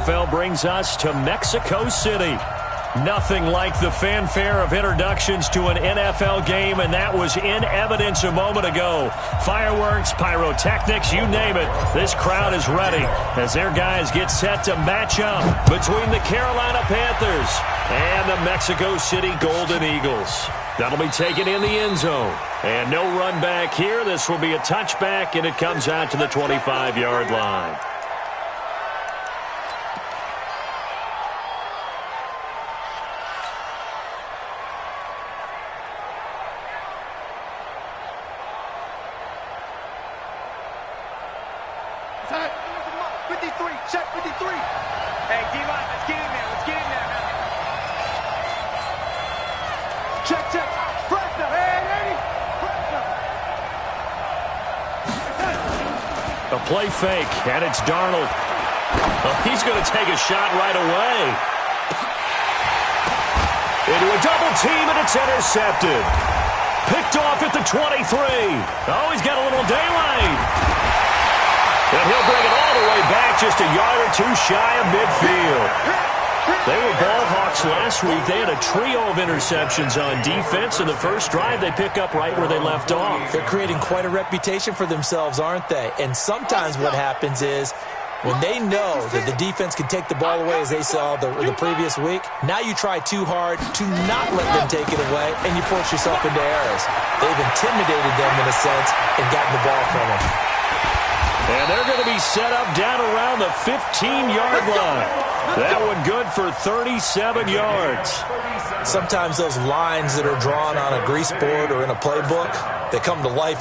NFL brings us to Mexico City. Nothing like the fanfare of introductions to an NFL game, and that was in evidence a moment ago. Fireworks, pyrotechnics, you name it. This crowd is ready as their guys get set to match up between the Carolina Panthers and the Mexico City Golden Eagles. That'll be taken in the end zone. And no run back here. This will be a touchback, and it comes out to the 25-yard line. A play fake, and it's Darnold. Oh, he's going to take a shot right away. Into a double team, and it's intercepted. Picked off at the 23. Oh, he's got a little daylight. And he'll bring it all the way back, just a yard or two shy of midfield. They were ball hawks last week. They had a trio of interceptions on defense. In the first drive, they pick up right where they left off. They're creating quite a reputation for themselves, aren't they? And sometimes what happens is when they know that the defense can take the ball away, as they saw the previous week, now you try too hard to not let them take it away, and you force yourself into errors. They've intimidated them in a sense and gotten the ball from them. And they're going to be set up down around the 15-yard line. That one good for 37 yards. Sometimes those lines that are drawn on a grease board or in a playbook, they come to life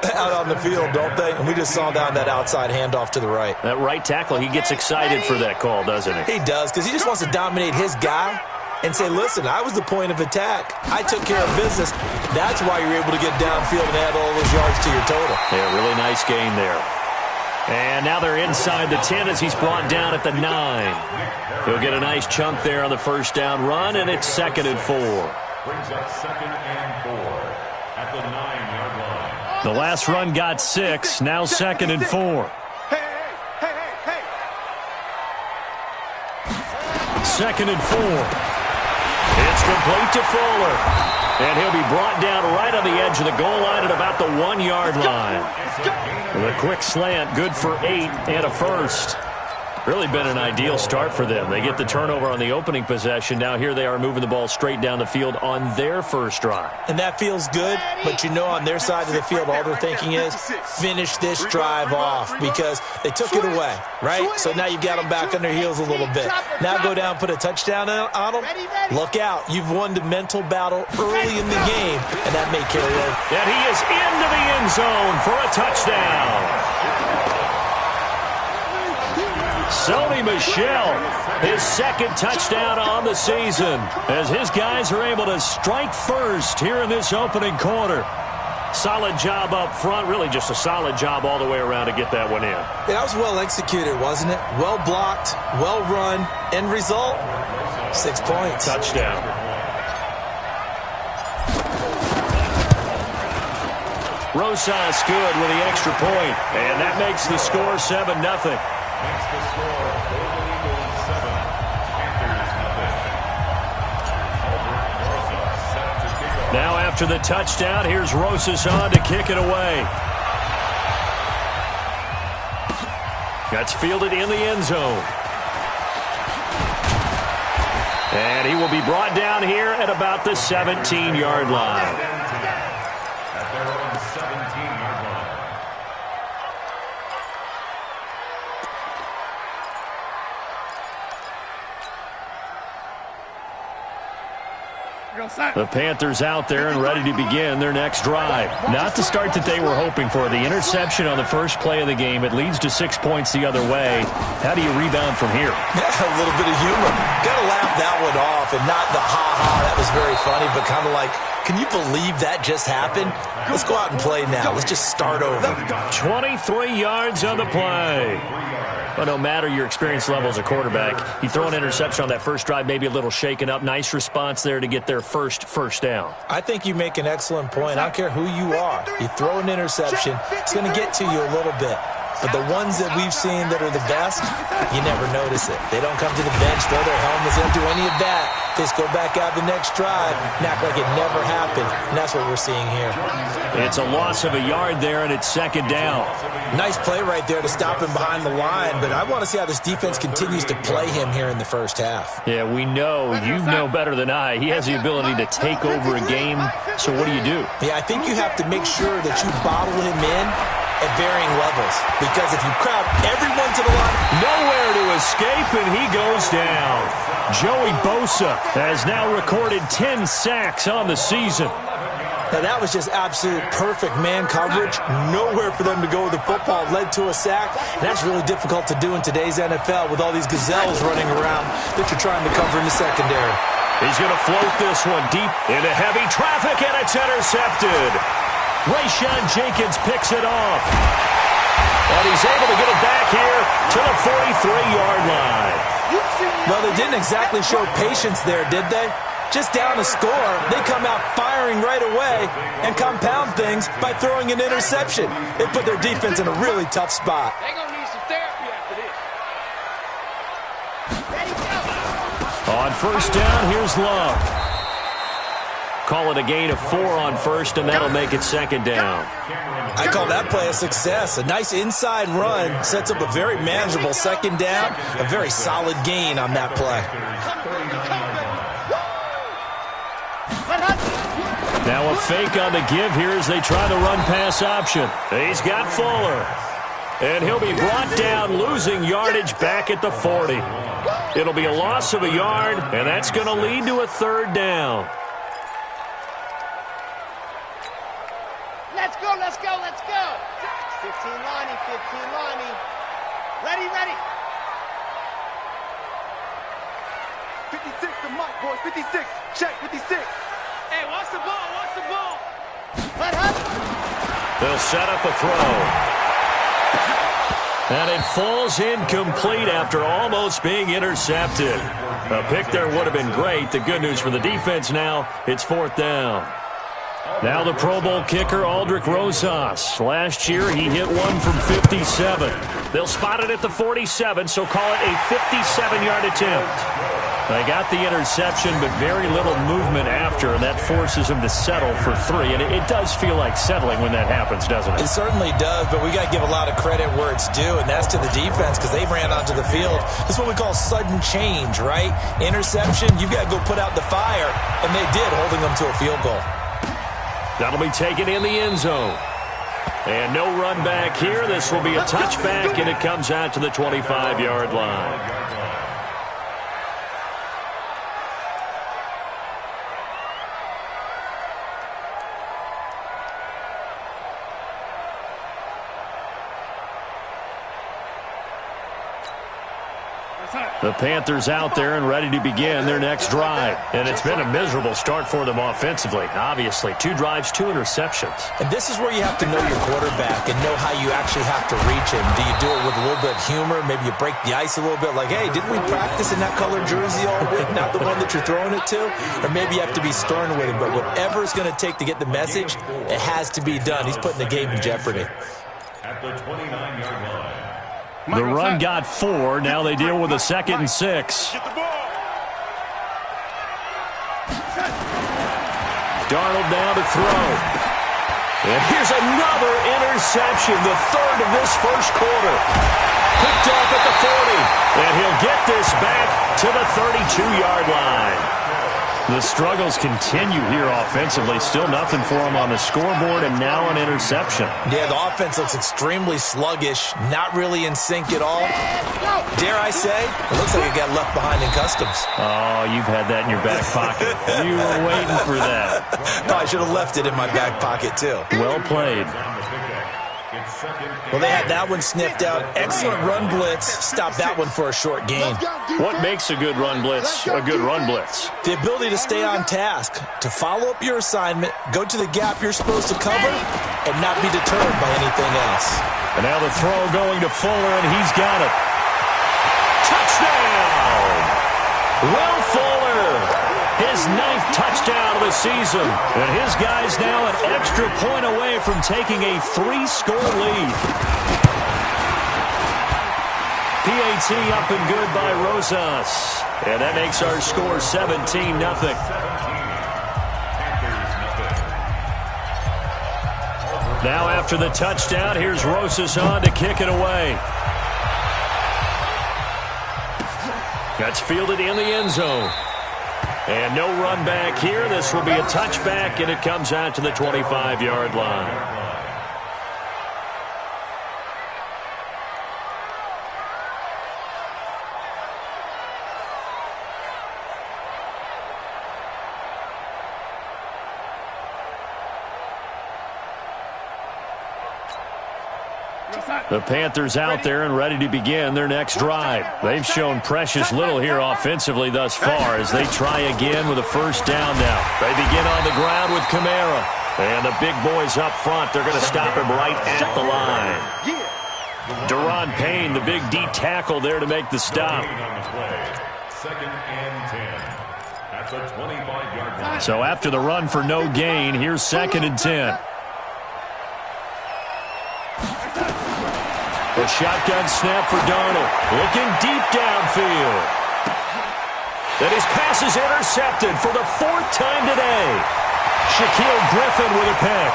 out on the field, don't they? And we just saw down that outside handoff to the right. That right tackle, he gets excited for that call, doesn't he? He does, because he just wants to dominate his guy and say, listen, I was the point of attack. I took care of business. That's why you're able to get downfield and add all those yards to your total. Yeah, really nice gain there. And now they're inside the 10 as he's brought down at the 9. He'll get a nice chunk there on the first down run, and it's 2nd and 4. Brings up 2nd and 4 at the 9-yard line. The last run got 6, now 2nd and 4. 2nd and 4. It's complete to Fuller. And he'll be brought down right on the edge of the goal line at about the 1-yard line. With a quick slant, good for 8 and a first. Really been an ideal start for them. They get the turnover on the opening possession. Now here they are moving the ball straight down the field on their first drive. And that feels good, but you know on their side of the field all they're thinking is finish this drive off because they took it away, right? So now you've got them back on their heels a little bit. Now go down, put a touchdown on them. Look out. You've won the mental battle early in the game, and that may carry over. And he is into the end zone for a touchdown. Sony Michel, his 2nd touchdown on the season, as his guys are able to strike first here in this opening quarter. Solid job up front, really just a solid job all the way around to get that one in. That was well executed, wasn't it? Well blocked, well run, end result, 6 points. Touchdown. Rosas good with the extra point, and that makes the score 7-0. Makes the score Golden Eagles 7, Panthers nothing. Now after the touchdown, here's Rosas on to kick it away. That's fielded in the end zone. And he will be brought down here at about the 17-yard line. At their own 17-yard line. The Panthers out there and ready to begin their next drive. Not the start that they were hoping for. The interception on the first play of the game. It leads to 6 points the other way. How do you rebound from here? Yeah, a little bit of humor. Got to laugh that one off and not the ha-ha. That was very funny, but kind of like, can you believe that just happened? Let's go out and play now. Let's just start over. 23 yards on the play. But no matter your experience level as a quarterback, you throw an interception on that first drive, maybe a little shaken up. Nice response there to get their first down. I think you make an excellent point. I don't care who you are. You throw an interception, it's going to get to you a little bit. But the ones that we've seen that are the best, you never notice it. They don't come to the bench, throw their helmets, they don't do any of that. They just go back out the next drive and act like it never happened. And that's what we're seeing here. It's a loss of a yard there, and it's second down. Nice play right there to stop him behind the line, but I want to see how this defense continues to play him here in the first half. Yeah, we know. You know better than I. He has the ability to take over a game, so what do you do? Yeah, I think you have to make sure that you bottle him in at varying levels, because if you crowd everyone to the line, nowhere to escape, and he goes down. Joey Bosa has now recorded 10 sacks on the season. Now, that was just absolute perfect man coverage. Nowhere for them to go with the football. Led to a sack. And that's really difficult to do in today's NFL with all these gazelles running around that you're trying to cover in the secondary. He's going to float this one deep into heavy traffic, and it's intercepted. Rayshawn Jenkins picks it off. And he's able to get it back here to the 43-yard line. Well, they didn't exactly show patience there, did they? Just down a score, they come out firing right away and compound things by throwing an interception. It put their defense in a really tough spot. They're going to need some therapy after this. On first down, here's Love. Call it a gain of 4 on first, and that'll make it second down. I call that play a success. A nice inside run sets up a very manageable second down. A very solid gain on that play. Now a fake on the give here as they try the run-pass option. He's got Fuller. And he'll be brought down, losing yardage back at the 40. It'll be a loss of a yard, and that's going to lead to a third down. Let's go, let's go, let's go. 15 Lonnie, 15 Lonnie. Ready, ready. 56 to Mike, boys. 56. Check, 56. Hey, watch the ball, watch the ball. They'll set up a throw. And it falls incomplete after almost being intercepted. A pick there would have been great. The good news for the defense now, it's fourth down. Now the Pro Bowl kicker, Aldrick Rosas. Last year, he hit one from 57. They'll spot it at the 47, so call it a 57-yard attempt. They got the interception, but very little movement after, and that forces him to settle for 3. And it does feel like settling when that happens, doesn't it? It certainly does, but we got to give a lot of credit where it's due, and that's to the defense because they ran onto the field. This is what we call sudden change, right? Interception, you've got to go put out the fire, and they did, holding them to a field goal. That'll be taken in the end zone. And no run back here. This will be a touchback, and it comes out to the 25-yard line. The Panthers out there and ready to begin their next drive. And it's been a miserable start for them offensively. Obviously, 2 drives, 2 interceptions. And this is where you have to know your quarterback and know how you actually have to reach him. Do you do it with a little bit of humor? Maybe you break the ice a little bit like, hey, didn't we practice in that colored jersey all week? Not the one that you're throwing it to? Or maybe you have to be stern with him. But whatever it's going to take to get the message, it has to be done. He's putting the game in jeopardy. At the 29-yard line. The run got 4. Now they deal with a 2nd and 6. Darnold now to throw. And here's another interception, the 3rd of this first quarter. Picked off at the 40. And he'll get this back to the 32-yard line. The struggles continue here offensively. Still nothing for him on the scoreboard, and now an interception. Yeah, the offense looks extremely sluggish, not really in sync at all. Dare I say, it looks like it got left behind in customs. Oh, you've had that in your back pocket. You were waiting for that. Probably should have left it in my back pocket, too. Well played. Well, they had that one sniffed out. Excellent run blitz. Stop that one for a short gain. What makes a good run blitz a good run blitz? The ability to stay on task, to follow up your assignment, go to the gap you're supposed to cover, and not be deterred by anything else. And now the throw going to Fuller, and he's got it. Touchdown! Will Fuller, his 9th touchdown of the season. And his guys now an extra point away from taking a 3-score lead. PAT up and good by Rosas. And that makes our score 17-0. Now after the touchdown, here's Rosas on to kick it away. That's fielded in the end zone. And no run back here. This will be a touchback, and it comes out to the 25-yard line. The Panthers out there and ready to begin their next drive. They've shown precious little here offensively thus far as they try again with a first down now. They begin on the ground with Kamara. And the big boys up front, they're going to stop him right at the line. Deron Payne, the big D tackle there to make the stop. Second and 10 at the 25-yard line. So after the run for no gain, here's 2nd and 10. The shotgun snap for Darnold. Looking deep downfield. And his pass is intercepted for the 4th time today. Shaquille Griffin with a pick.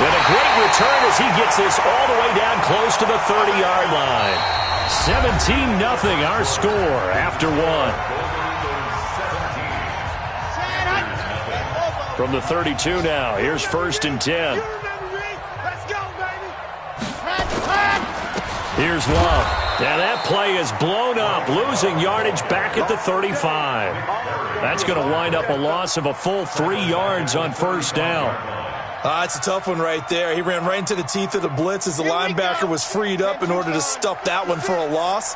And a great return as he gets this all the way down close to the 30-yard line. 17-0 our score after 1. From the 32 now, here's 1st and 10. Here's Love. And that play is blown up, losing yardage back at the 35. That's going to wind up a loss of a full 3 yards on first down. It's a tough one right there. He ran right into the teeth of the blitz as the linebacker was freed up in order to stuff that one for a loss.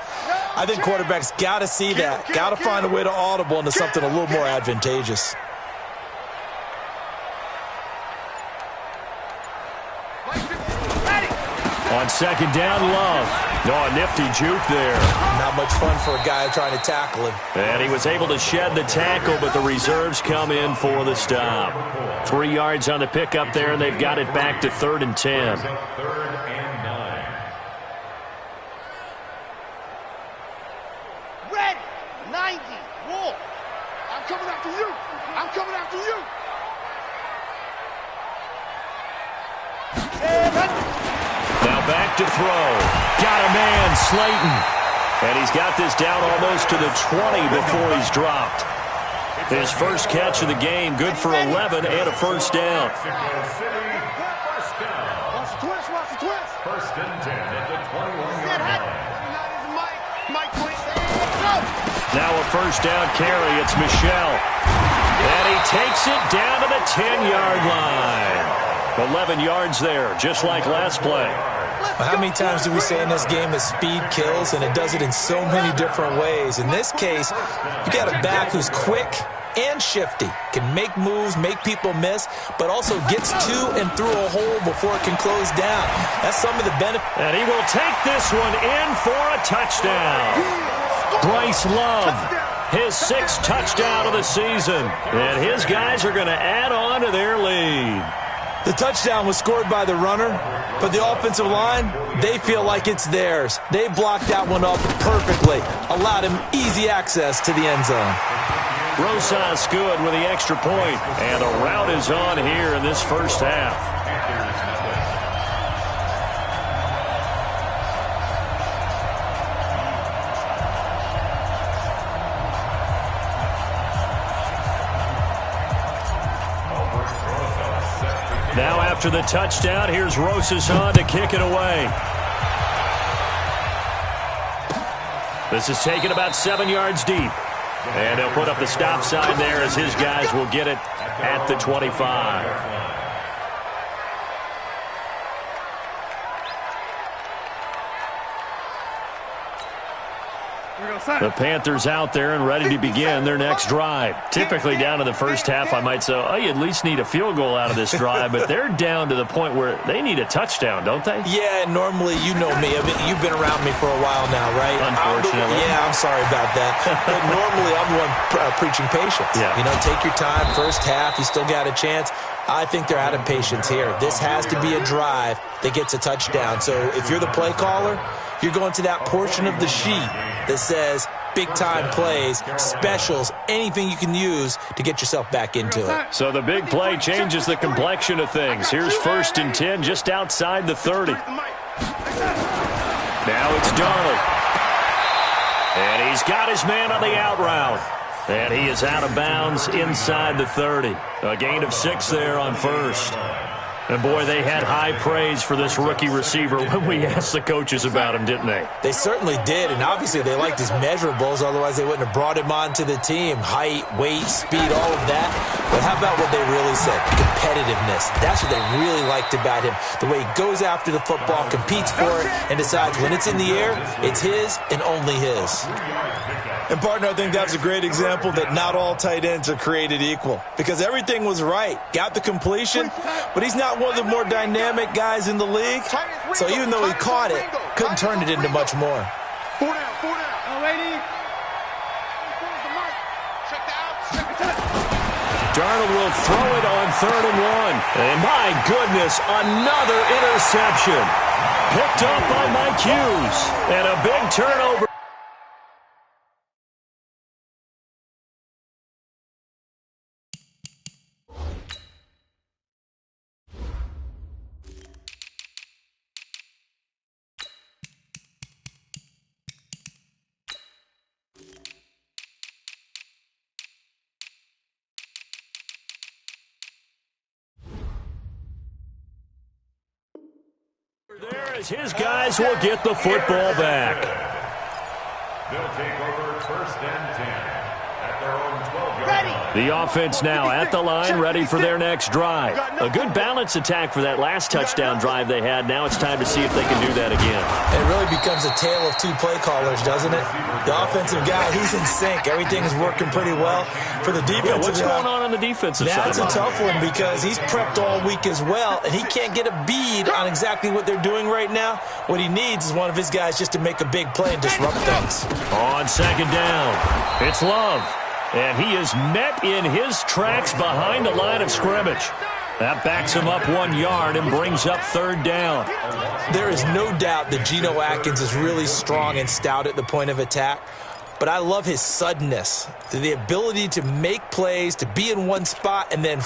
I think quarterbacks got to see that. Got to find a way to audible into something a little more advantageous. On 2nd down, Love. Oh, a nifty juke there. Not much fun for a guy trying to tackle him. And he was able to shed the tackle, but the reserves come in for the stop. 3 yards on the pickup there, and they've got it back to 3rd and 10. 3rd and 9. Red, 90, Wolf. I'm coming after you. I'm coming after you. Now back to throw. Got a man, Slayton. And he's got this down almost to the 20 before he's dropped. His first catch of the game, good for 11 and a first down. First and 10 at the 21-yard line. Now a first down carry. It's Michelle. And he takes it down to the 10-yard line. 11 yards there, just like last play. How many times do we say in this game that speed kills, and it does it in so many different ways? In this case, you got a back who's quick and shifty, can make moves, make people miss, but also gets to and through a hole before it can close down. That's some of the benefit. And he will take this one in for a touchdown. Bryce Love, his 6th touchdown of the season. And his guys are going to add on to their lead. The touchdown was scored by the runner, but the offensive line, they feel like it's theirs. They blocked that one up perfectly, allowed him easy access to the end zone. Rosas good with the extra point, and a rout is on here in this first half. Now after the touchdown, here's Rosas on to kick it away. This is taken about 7 yards deep. And he'll put up the stop sign there as his guys will get it at the 25. The Panthers out there and ready to begin their next drive. Typically down to the first half, I might say, oh, you at least need a field goal out of this drive, but they're down to the point where they need a touchdown, don't they? Yeah, normally, you know me. You've been around me for a while now, right? Unfortunately. Yeah, I'm sorry about that. But normally, I'm the one preaching patience. Yeah. You know, take your time. First half, you still got a chance. I think they're out of patience here. This has to be a drive that gets a touchdown. So if you're the play caller, you're going to that portion of the sheet that says big-time plays, specials, anything you can use to get yourself back into it. So the big play changes the complexion of things. Here's 1st and 10 just outside the 30. Now it's Darnold. And he's got his man on the out route. And he is out of bounds inside the 30. A gain of 6 there on 1st. And, boy, they had high praise for this rookie receiver when we asked the coaches about him, didn't they? They certainly did, and obviously they liked his measurables. Otherwise, they wouldn't have brought him onto the team. Height, weight, speed, all of that. But how about what they really said? Competitiveness. That's what they really liked about him. The way he goes after the football, competes for it, and decides when it's in the air, it's his and only his. And, partner, I think that's a great example that not all tight ends are created equal. Because everything was right. Got the completion, but he's not one of the more dynamic guys in the league. So even though he caught it, couldn't turn it into much more. 4 down, 4 down. Oh, lady. Darnold will throw it on 3rd and 1. And, my goodness, another interception. Picked up by Mike Hughes. And a big turnover. There as his guys will get the football back. They'll take over 1st and 10 at their own 12-yard line. The offense now at the line, ready for their next drive. A good balance attack for that last touchdown drive they had. Now it's time to see if they can do that again. It really becomes a tale of 2 play callers, doesn't it? The offensive guy, he's in sync. Everything's working pretty well. For the defensive what's going on the defensive side? That's a tough one because he's prepped all week as well, and he can't get a bead on exactly what they're doing right now. What he needs is one of his guys just to make a big play and disrupt things. On 2nd down, it's Love. And he is met in his tracks behind the line of scrimmage. That backs him up 1 yard and brings up 3rd down. There is no doubt that Geno Atkins is really strong and stout at the point of attack. But I love his suddenness, the ability to make plays, to be in one spot, and then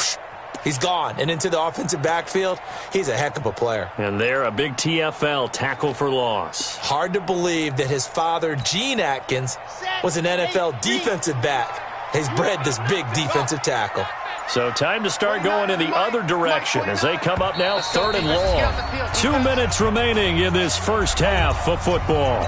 he's gone. And into the offensive backfield, he's a heck of a player. And there, a big TFL, tackle for loss. Hard to believe that his father, Gene Atkins, was an NFL defensive back. He's bred this big defensive tackle. So time to start going in the other direction as they come up now 3rd and long. 2 minutes remaining in this first half of football.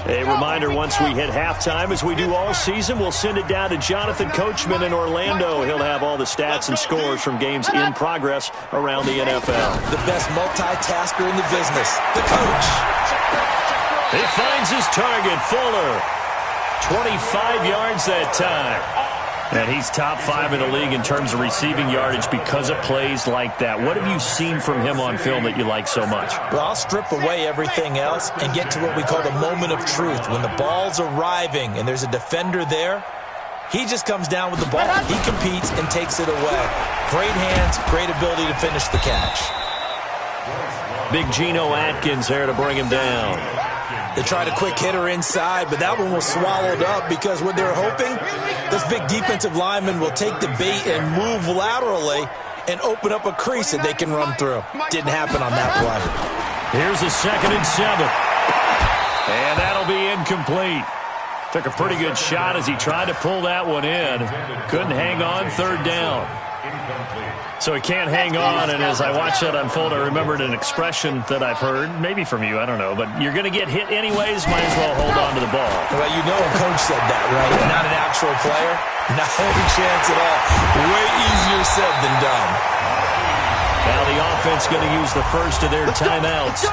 A reminder, once we hit halftime, as we do all season, we'll send it down to Jonathan Coachman in Orlando. He'll have all the stats and scores from games in progress around the NFL. The best multitasker in the business, the coach. He finds his target, Fuller. 25 yards that time. And he's top 5 in the league in terms of receiving yardage because of plays like that. What have you seen from him on film that you like so much? Well, I'll strip away everything else and get to what we call the moment of truth. When the ball's arriving and there's a defender there, he just comes down with the ball. He competes and takes it away. Great hands, great ability to finish the catch. Big Geno Atkins there to bring him down. They tried a quick hitter inside, but that one was swallowed up because what they're hoping, this big defensive lineman will take the bait and move laterally and open up a crease that they can run through. Didn't happen on that play. Here's a 2nd and 7. And that'll be incomplete. Took a pretty good shot as he tried to pull that one in. Couldn't hang on, 3rd down. So he can't hang on, and as I watched that unfold, I remembered an expression that I've heard, maybe from you, I don't know, but you're going to get hit anyways, might as well hold on to the ball. Well, you know a coach said that, right? Not an actual player. Not any chance at all. Way easier said than done. Now the offense going to use the first of their timeouts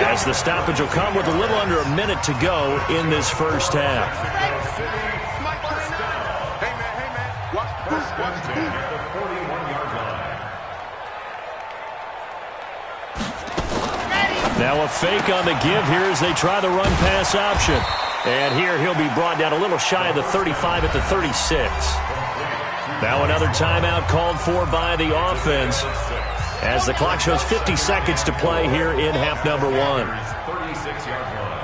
as the stoppage will come with a little under a minute to go in this first half. Hey, man. Watch the first one. At the 41-yard line. Now a fake on the give here as they try the run-pass option. And here he'll be brought down a little shy of the 35 at the 36. Now another timeout called for by the offense as the clock shows 50 seconds to play here in half number 1. 36-yard line.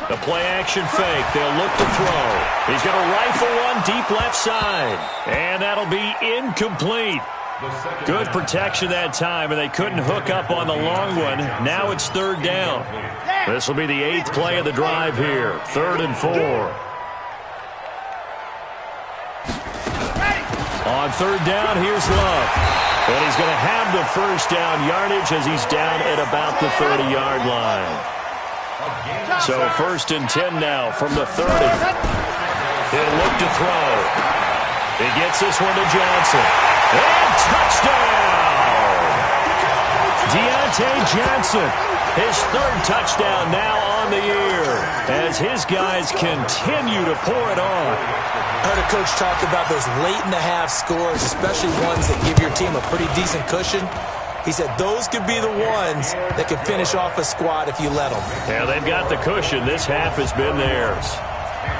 The play-action fake. They'll look to throw. He's going to rifle one deep left side. And that'll be incomplete. Good protection that time, and they couldn't hook up on the long one. Now it's third down. This will be the 8th play of the drive here. 3rd and 4. On third down, here's Love. And he's going to have the first down yardage as he's down at about the 30-yard line. So 1st and 10 now from the 30. He'll look to throw. He gets this one to Johnson. And touchdown! Deontay Johnson, his 3rd touchdown now on the year as his guys continue to pour it on. I heard a coach talk about those late-in-the-half scores, especially ones that give your team a pretty decent cushion. He said those could be the ones that can finish off a squad if you let them. Yeah, they've got the cushion. This half has been theirs.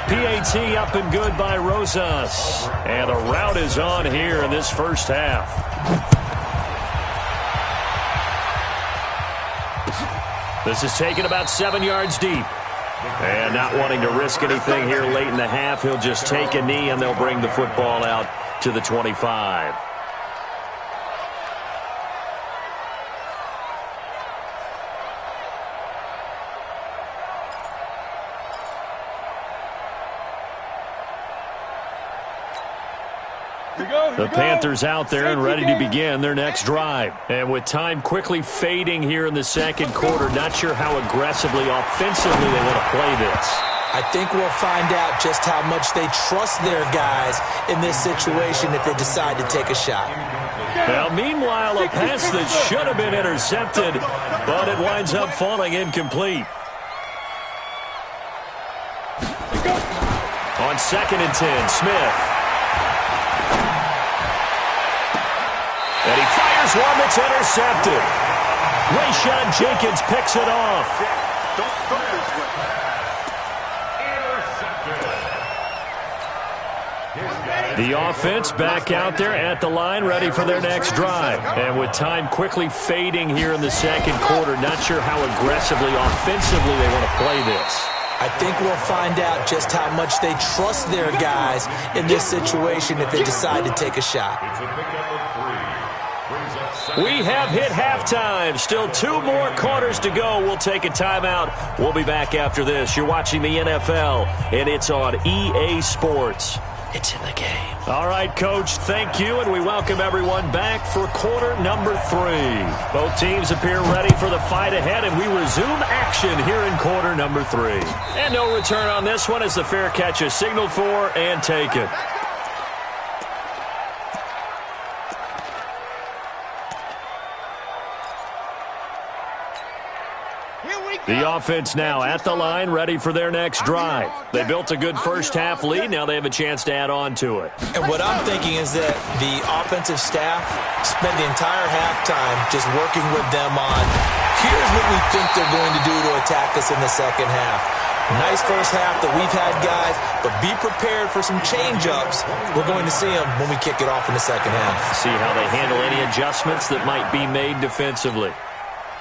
PAT up and good by Rosas. And the route is on here in this first half. This is taken about 7 yards deep. And not wanting to risk anything here late in the half, he'll just take a knee and they'll bring the football out to the 25. The Panthers out there and ready to begin their next drive. And with time quickly fading here in the second quarter, not sure how aggressively, offensively they want to play this. I think we'll find out just how much they trust their guys in this situation if they decide to take a shot. Well, meanwhile, a pass that should have been intercepted, but it winds up falling incomplete. On 2nd and 10, Smith. And he fires one that's intercepted. Rayshawn Jenkins picks it off. The offense back out there at the line, ready for their next drive. And with time quickly fading here in the second quarter, not sure how aggressively, offensively they want to play this. I think we'll find out just how much they trust their guys in this situation if they decide to take a shot. We have hit halftime. Still 2 more quarters to go. We'll take a timeout. We'll be back after this. You're watching the NFL, and it's on EA Sports. It's in the game. All right, Coach, thank you, and we welcome everyone back for quarter number 3. Both teams appear ready for the fight ahead, and we resume action here in quarter number 3. And no return on this one as the fair catch is signaled for and taken. The offense now at the line, ready for their next drive. They built a good first-half lead. Now they have a chance to add on to it. And what I'm thinking is that the offensive staff spent the entire halftime just working with them on, here's what we think they're going to do to attack us in the second half. Nice first half that we've had, guys, but be prepared for some change-ups. We're going to see them when we kick it off in the second half. See how they handle any adjustments that might be made defensively.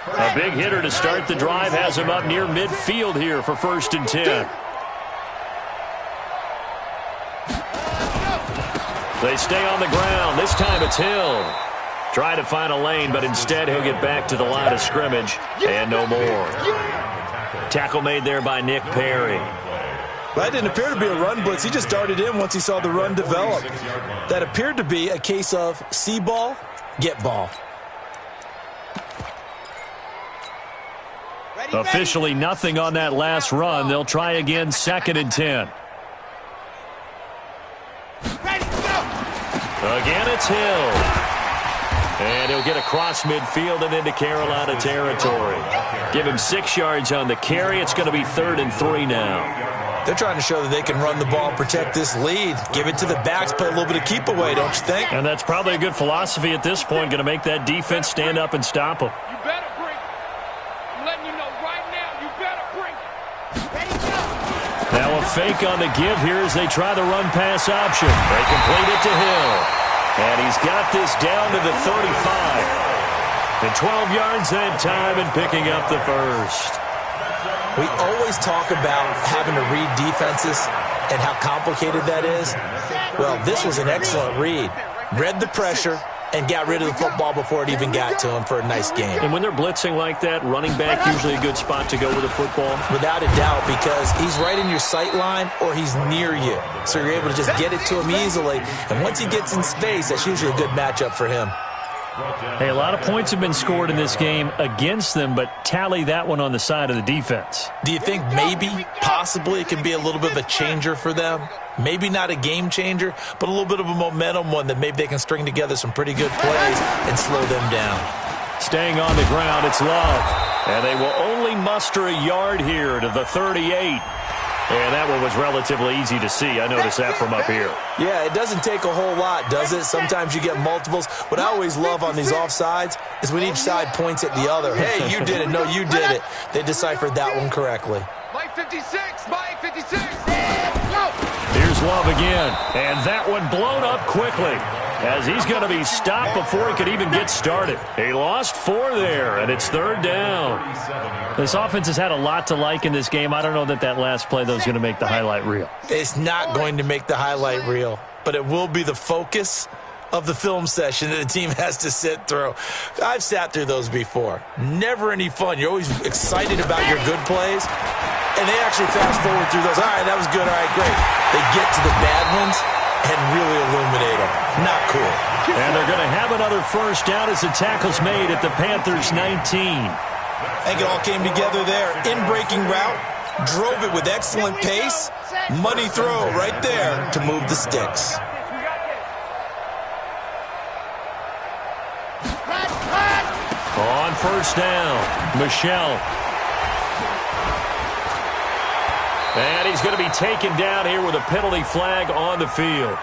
A big hitter to start the drive has him up near midfield here for 1st and 10. They stay on the ground. This time it's Hill. Try to find a lane, but instead he'll get back to the line of scrimmage and no more. Tackle made there by Nick Perry. That didn't appear to be a run blitz. He just darted in once he saw the run develop. That appeared to be a case of see ball, get ball. Officially nothing on that last run. They'll try again 2nd and 10. Again, it's Hill. And he'll get across midfield and into Carolina territory. Give him 6 yards on the carry. It's going to be 3rd and 3 now. They're trying to show that they can run the ball, protect this lead. Give it to the backs, put a little bit of keep away, don't you think? And that's probably a good philosophy at this point. Going to make that defense stand up and stop them. You better bring it. I'm letting you know right now, you better bring it. Now a fake on the give here as they try the run-pass option. They complete it to Hill. And he's got this down to the 35. And 12 yards that time and picking up the first. We always talk about having to read defenses and how complicated that is. Well, this was an excellent read. Read the pressure and got rid of the football before it even got to him for a nice game. And when they're blitzing like that, running back usually a good spot to go with the football? Without a doubt, because he's right in your sight line or he's near you. So you're able to just get it to him easily. And once he gets in space, that's usually a good matchup for him. Hey, a lot of points have been scored in this game against them, but tally that one on the side of the defense. Do you think maybe, possibly, it can be a little bit of a changer for them? Maybe not a game changer, but a little bit of a momentum one that maybe they can string together some pretty good plays and slow them down. Staying on the ground, it's Love. And they will only muster a yard here to the 38. And that one was relatively easy to see. I noticed that from up here. Yeah, it doesn't take a whole lot, does it? Sometimes you get multiples. What I always love on these offsides is when each side points at the other. Hey, you did it. No, you did it. They deciphered that one correctly. Mike 56, Mike 56. Here's Love again. And that one blown up quickly as he's going to be stopped before he could even get started. He lost 4 there, and it's 3rd down. This offense has had a lot to like in this game. I don't know that that last play, though, is going to make the highlight reel. It's not going to make the highlight reel, but it will be the focus of the film session that the team has to sit through. I've sat through those before. Never any fun. You're always excited about your good plays, and they actually fast forward through those. All right, that was good. All right, great. They get to the bad ones and really illuminate them. Not cool. And they're going to have another first down as the tackle's made at the Panthers' 19. I think it all came together there. In-breaking route, drove it with excellent pace. Money throw right there to move the sticks. On first down, Michelle. And he's going to be taken down here with a penalty flag on the field.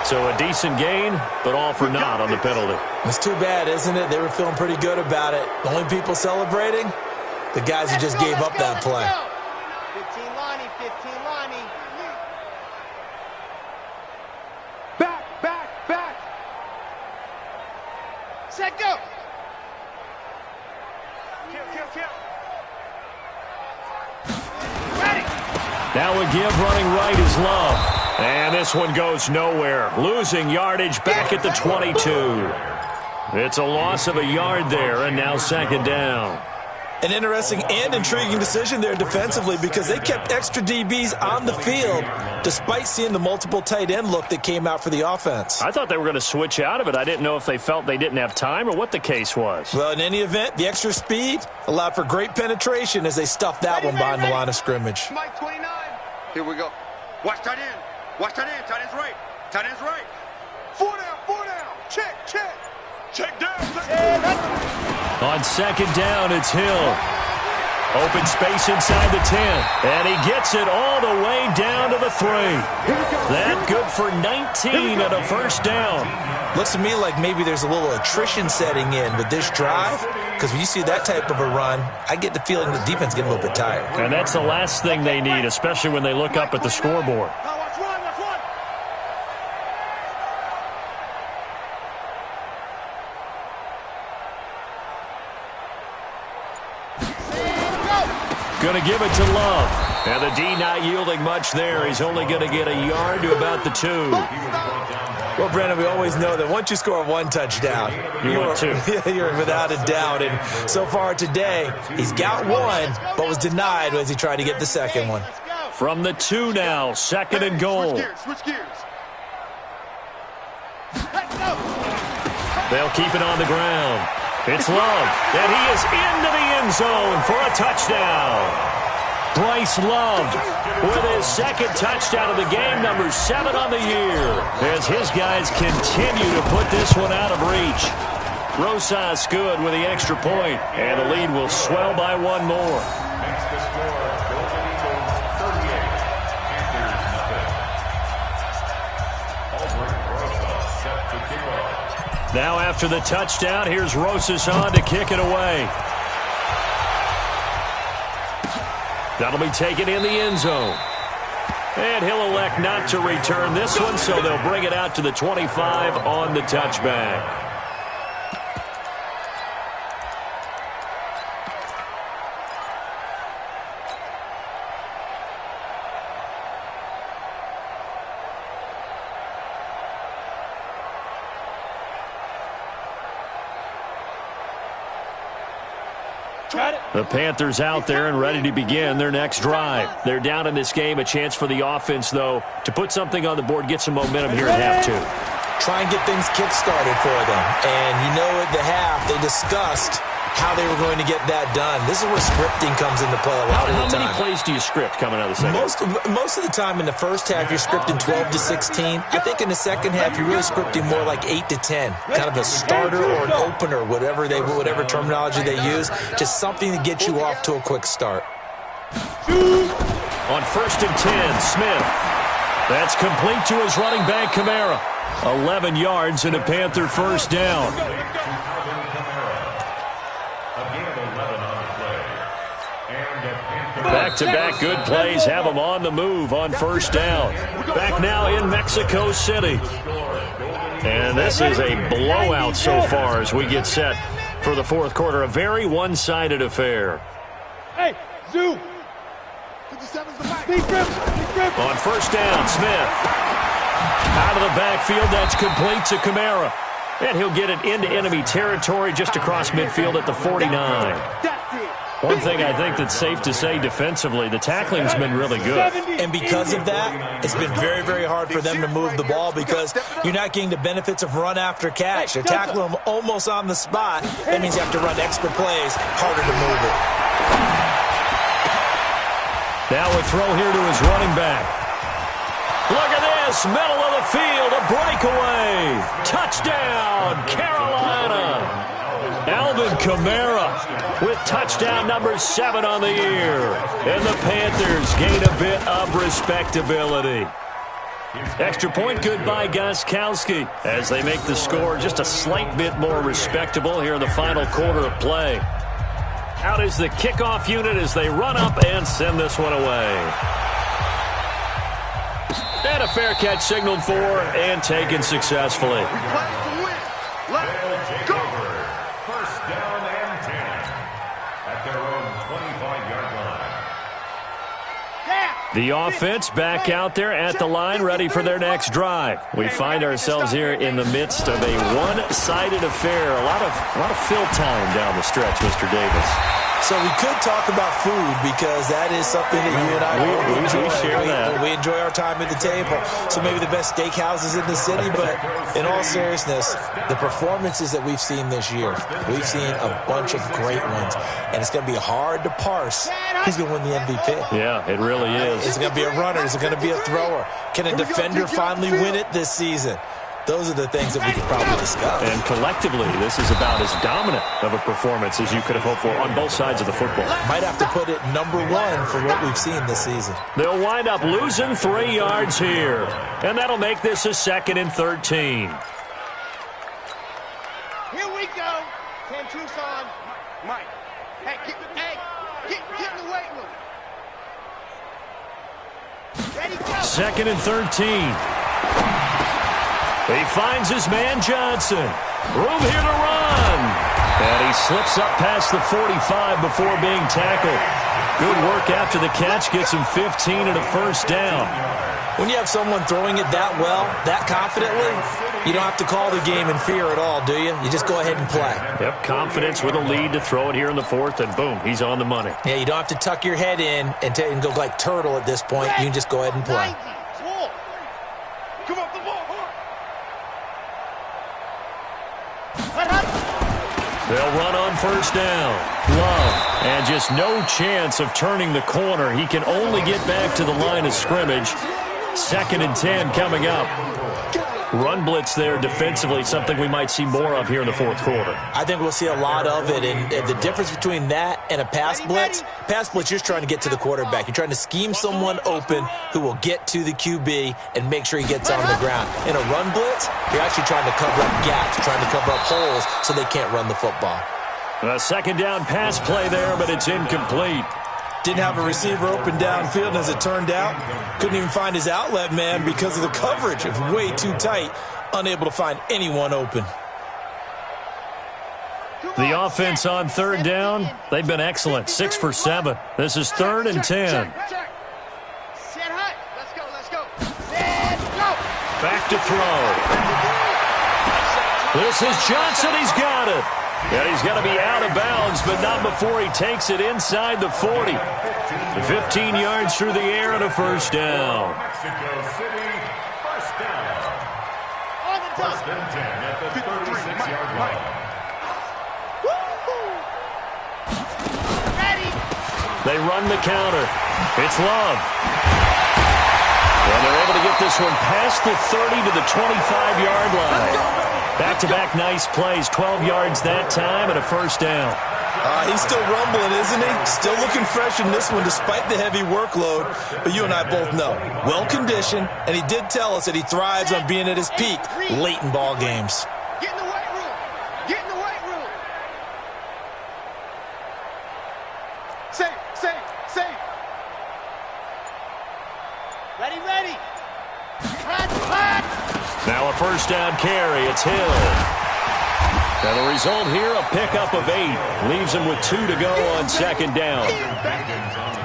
So a decent gain, but all for naught on the penalty. It's too bad, isn't it? They were feeling pretty good about it. The only people celebrating, the guys who just gave up that play. 15 Lonnie, 15 Lonnie. Back. Set, go. Kill. Ready. Now a give running right is Love. And this one goes nowhere. Losing yardage back at the 22. It's a loss of a yard there, and now 2nd down. An interesting and intriguing decision there defensively because they kept extra DBs on the field despite seeing the multiple tight end look that came out for the offense. I thought they were going to switch out of it. I didn't know if they felt they didn't have time or what the case was. Well, in any event, the extra speed allowed for great penetration as they stuffed that one behind the line of scrimmage. Mike 29. Here we go. Watch tight end. Tight end's right. 4 down. Check down. On 2nd down, it's Hill. Open space inside the 10. And he gets it all the way down to the 3. That good for 19 and a first down. Looks to me like maybe there's a little attrition setting in with this drive, because when you see that type of a run, I get the feeling the defense getting a little bit tired. And that's the last thing they need, especially when they look up at the scoreboard. Let's run. Going to give it to Love. And the D not yielding much there. He's only going to get a yard to about the 2. Well, Brandon, we always know that once you score 1 touchdown, You want 2. You're without a doubt. And so far today, he's got 1, but was denied as he tried to get the second one. From the 2 now, 2nd and goal. Switch gears. They'll keep it on the ground. It's Love, and he is into the end zone for a touchdown. Bryce Love with his 2nd touchdown of the game, number 7 on the year, as his guys continue to put this one out of reach. Rosas good with the extra point, and the lead will swell by 1 more. Makes the score Golden Eagles 38, Panthers nothing. Albert Rosas set to kick off. Now after the touchdown, here's Rosas on to kick it away. That'll be taken in the end zone. And he'll elect not to return this one, so they'll bring it out to the 25 on the touchback. The Panthers out there and ready to begin their next drive. They're down in this game. A chance for the offense, though, to put something on the board, get some momentum here at half two. Try and get things kick-started for them. And you know at the half, they discussed how they were going to get that done. This is where scripting comes into play a lot of the time. How many plays do you script coming out of the second? Most of the time in the first half, you're scripting 12 to 16. I think in the second half, you're really scripting more like 8 to 10. Kind of a starter or an opener, whatever terminology they use. Just something to get you off to a quick start. On 1st and 10, Smith. That's complete to his running back, Kamara. 11 yards and a Panther first down. Back-to-back good plays have them on the move on first down. Back now in Mexico City. And this is a blowout so far as we get set for the fourth quarter. A very one-sided affair. Hey, Zoo. On first down, Smith. Out of the backfield, that's complete to Kamara. And he'll get it into enemy territory just across midfield at the 49. One thing I think that's safe to say defensively, the tackling's been really good. And because of that, it's been very, very hard for them to move the ball because you're not getting the benefits of run after catch. They're tackling them almost on the spot. That means you have to run extra plays, harder to move it. Now a throw here to his running back. Look at this, middle of the field, a breakaway. Touchdown, Carolina. Alvin Kamara with touchdown number 7 on the year. And the Panthers gain a bit of respectability. Extra point good by Gostkowski as they make the score just a slight bit more respectable here in the final quarter of play. Out is the kickoff unit as they run up and send this one away. And a fair catch signaled for and taken successfully. The offense back out there at the line, ready for their next drive. We find ourselves here in the midst of a one-sided affair. A lot of fill time down the stretch, Mr. Davis. So we could talk about food because that is something that you and I enjoy. We enjoy our time at the table. So maybe the best steakhouses in the city, but in all seriousness, the performances that we've seen this year, we've seen a bunch of great ones, and it's going to be hard to parse who's going to win the MVP. Yeah, it really is. Is it going to be a runner? Is it going to be a thrower? Can a defender finally win it this season? Those are the things that we could probably discuss. And collectively, this is about as dominant of a performance as you could have hoped for on both sides of the football. Might have to put it #1 for what we've seen this season. They'll wind up losing 3 yards here. And that'll make this a 2nd and 13. Here we go. 10 Tucson. Mike. Hey, get in the weight room. Ready, go. 2nd and 13. He finds his man Johnson. Room here to run. And he slips up past the 45 before being tackled. Good work after the catch. Gets him 15 and a first down. When you have someone throwing it that well, that confidently, you don't have to call the game in fear at all, do you? You just go ahead and play. Yep, confidence with a lead to throw it here in the 4th, and boom, he's on the money. Yeah, you don't have to tuck your head in and go like turtle at this point. You can just go ahead and play. Come up the ball. They'll run on first down. Love. And just no chance of turning the corner. He can only get back to the line of scrimmage. 2nd and 10 coming up. Run blitz there defensively, something we might see more of here in the 4th quarter. I think we'll see a lot of it, and the difference between that and a pass blitz, you're just trying to get to the quarterback. You're trying to scheme someone open who will get to the QB and make sure he gets on the ground. In a run blitz, you're actually trying to cover up gaps, trying to cover up holes so they can't run the football. A 2nd down pass play there, but it's incomplete. Didn't have a receiver open downfield, and as it turned out, couldn't even find his outlet man because of the coverage. It was way too tight, unable to find anyone open. The offense on third down, they've been excellent. 6 for 7. This is 3rd and 10. Set high. Let's go, let's go. Set, go. Back to throw. This is Johnson. He's got it. And he's going to be out of bounds, but not before he takes it inside the 40. 15 yards through the air and a first down. Mexico City, first down. First and 10 at the 36-yard line. They run the counter. It's Love. And they're able to get this one past the 30 to the 25-yard line. Back-to-back nice plays. 12 yards that time and a first down. He's still rumbling, isn't he? Still looking fresh in this one despite the heavy workload. But you and I both know, well-conditioned, and he did tell us that he thrives on being at his peak late in ball games. Get in the weight room. Get in the weight room. Safe. Ready. Hot. Now a first down carry. It's Hill. And the result here, a pickup of 8. Leaves him with 2 to go on second down.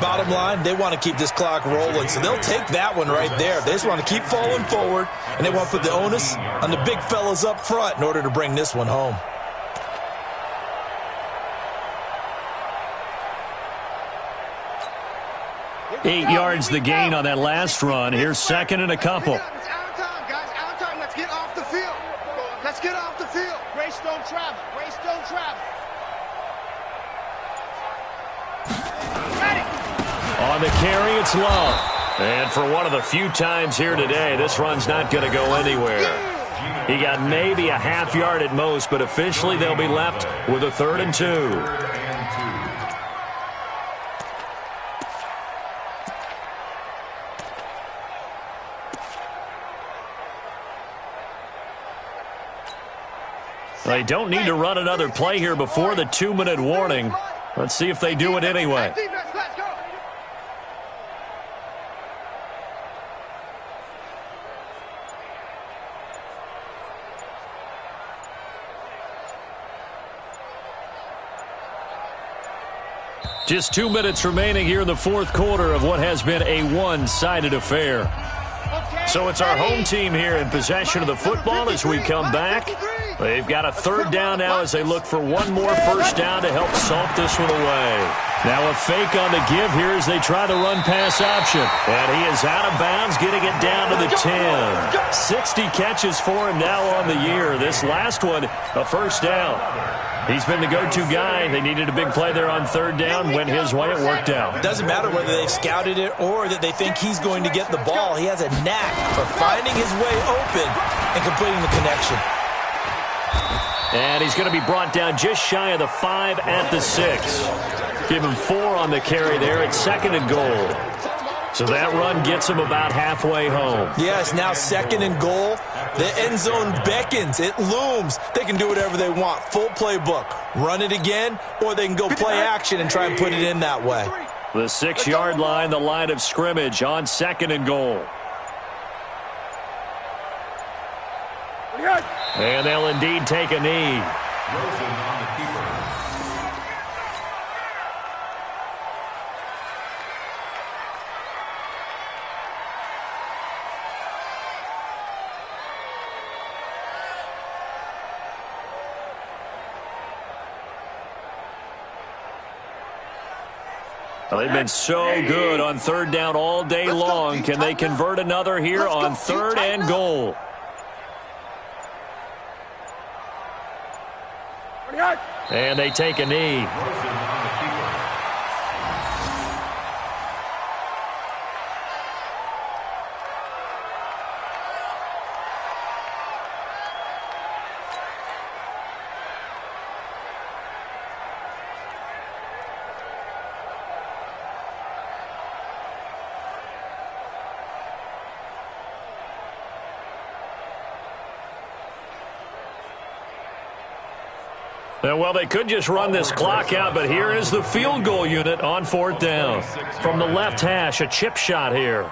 Bottom line, they want to keep this clock rolling, so they'll take that one right there. They just want to keep falling forward, and they want to put the onus on the big fellas up front in order to bring this one home. Eight yards the gain on that last run. Here's second and a couple. It's out of time, guys. Out of time. Let's get off the field. Let's get off the field. Race don't travel. Ready. On the carry, it's Love. And for one of the few times here today, this run's not going to go anywhere. He got maybe a half yard at most, but officially they'll be left with a 3rd and 2. They don't need to run another play here before the 2-minute warning. Let's see if they do it anyway. Let's go. Just 2 minutes remaining here in the fourth quarter of what has been a one-sided affair. So it's our home team here in possession of the football as we come back. They've got a 3rd down now as they look for one more first down to help salt this one away. Now a fake on the give here as they try the run-pass option. And he is out of bounds, getting it down to the 10. 60 catches for him now on the year. This last one, a first down. He's been the go-to guy. They needed a big play there on 3rd down. Went his way. It worked out. Doesn't matter whether they've scouted it or that they think he's going to get the ball. He has a knack for finding his way open and completing the connection. And he's going to be brought down just shy of the 5 at the 6. Give him 4 on the carry there at 2nd and goal. So that run gets him about halfway home. Yes, now 2nd and goal. The end zone beckons. It looms. They can do whatever they want. Full playbook. Run it again, or they can go play action and try and put it in that way. The 6-yard line, the line of scrimmage on 2nd and goal. And they'll indeed take a knee. Rosen on the keeper. Well, they've been so good on 3rd down all day long. Can they convert another here on 3rd and goal? And they take a knee. Well, they could just run this clock out, but here is the field goal unit on 4th down. From the left hash, a chip shot here.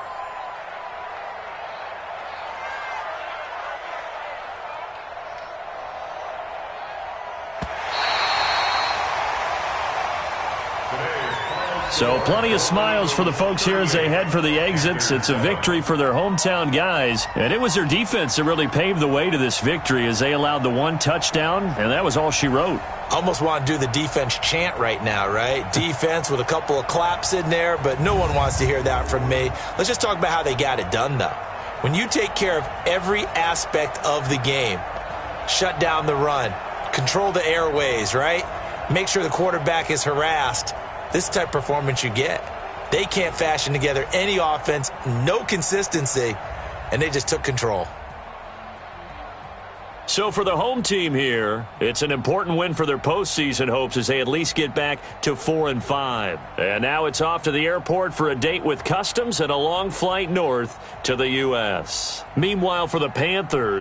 So plenty of smiles for the folks here as they head for the exits. It's a victory for their hometown guys. And it was their defense that really paved the way to this victory as they allowed the 1 touchdown, and that was all she wrote. Almost want to do the defense chant right now, right? Defense with a couple of claps in there, but no one wants to hear that from me. Let's just talk about how they got it done, though. When you take care of every aspect of the game, shut down the run, control the airways, right? Make sure the quarterback is harassed. This type of performance you get. They can't fashion together any offense, no consistency, and they just took control. So for the home team here, it's an important win for their postseason hopes as they at least get back to 4-5. And now it's off to the airport for a date with customs and a long flight north to the U.S. Meanwhile, for the Panthers,